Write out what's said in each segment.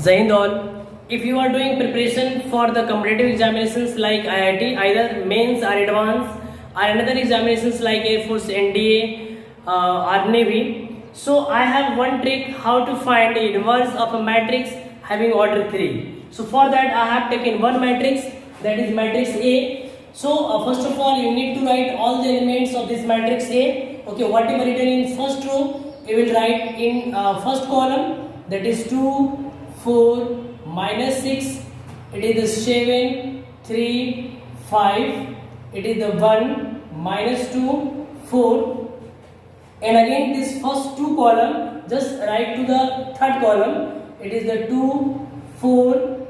Jai Hind all. If you are doing preparation for the competitive examinations like IIT, either mains or advanced, or another examinations like Air Force, NDA, or Navy, so I have one trick how to find the inverse of a matrix having order 3. So for that I have taken one matrix, that is matrix A. So first of all you need to write all the elements of this matrix A. Okay, whatever written in first row, you will write in first column, that is 2, 4, minus 6, it is the 7, 3, 5, it is the 1, minus 2, 4, and again this first two column, just write to the third column, it is the 2, 4,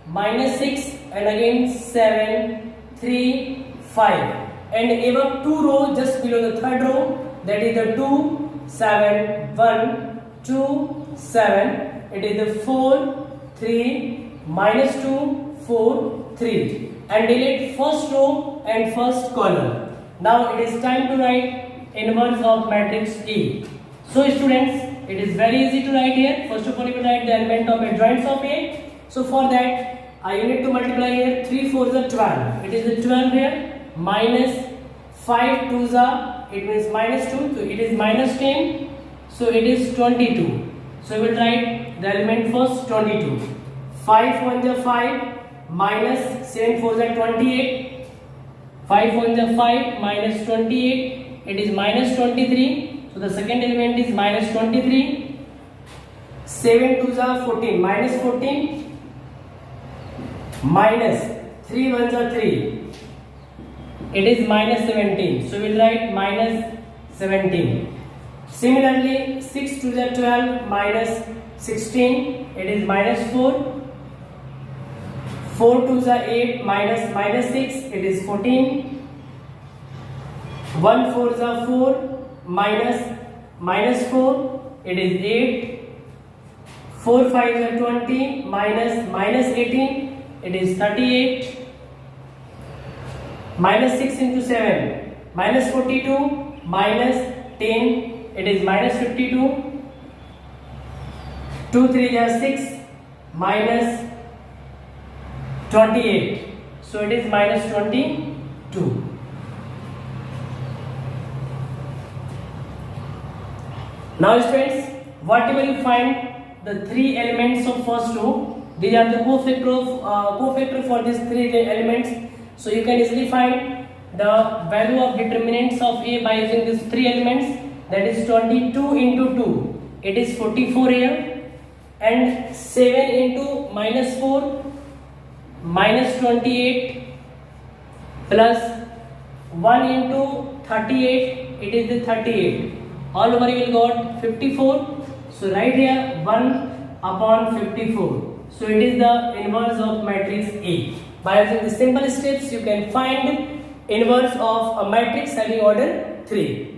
minus 6, and again 7, 3, 5, and above two row, just below the third row, that is the 2, 7, 1, 2, 7, it is the 4, 3, minus 2, 4, 3, and delete first row and first column. Now it is time to write inverse of matrix A. So students, it is very easy to write here. First of all, you will write the element of adjoints of A. So for that, you need to multiply here 3 4s are 12. It is the 12 here, minus 5 2s are, it means minus 2, so it is minus 10, so it is 22. So we will write the element first, 22. 5 1s are 5, minus 7 4s are 28. 5 1s are 5, minus 28, it is minus 23. So the second element is minus 23. 7 2s are 14, minus 14. Minus 3 1s are 3, it is minus 17. So we will write minus 17. Similarly, 6 2s are 12, minus 16, it is minus 4. 4 2s are 8, minus 6, it is 14. 1 4s are 4, minus 4, it is 8. 4 5s are 20, minus 18, it is 38. Minus 6 into 7, minus 42, minus 10, it is minus 52. 2 3 are 6, minus 28, so it is minus 22. Now students, whatever you find the three elements of first row, these are the cofactor for these three elements. So you can easily find the value of determinants of A by using these three elements, that is 22 into 2, it is 44 here, and 7 into minus 4, minus 28, plus 1 into 38, it is the 38. All over you will got 54. So write here 1 upon 54. So it is the inverse of matrix A. By using the simple steps, you can find inverse of a matrix having order 3.